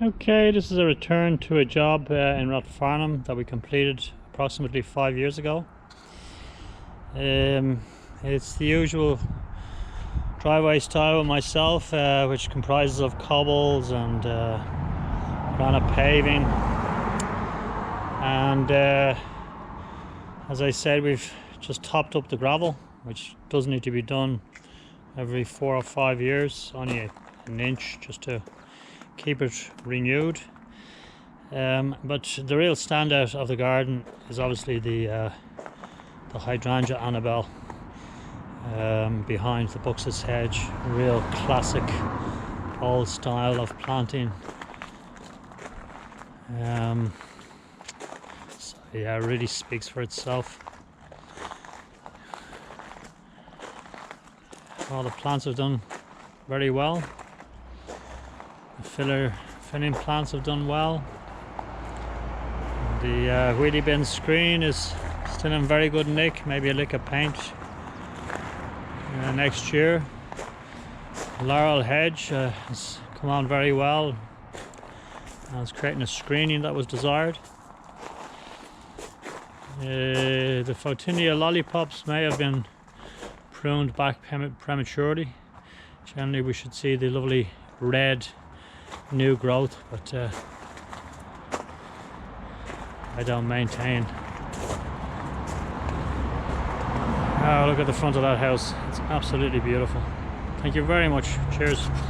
Okay, this is a return to a job in Rathfarnham that we completed approximately 5 years ago. It's the usual driveway style with myself, which comprises of cobbles and granite paving, and as I said, we've just topped up the gravel, which does need to be done every 4 or 5 years, only an inch just to keep it renewed. But the real standout of the garden is obviously the Hydrangea Annabelle behind the Bushy's hedge. Real classic old style of planting. So yeah, it really speaks for itself. All the plants have done very well. The filling plants have done well. The wheelie bin screen is still in very good nick, maybe a lick of paint next year. The Laurel hedge has come on very well and it's creating a screening that was desired. The Photinia lollipops may have been pruned back prematurely. Generally we should see the lovely red new growth, but I don't maintain. Oh, look at the front of that house. It's absolutely beautiful. Thank you very much. Cheers.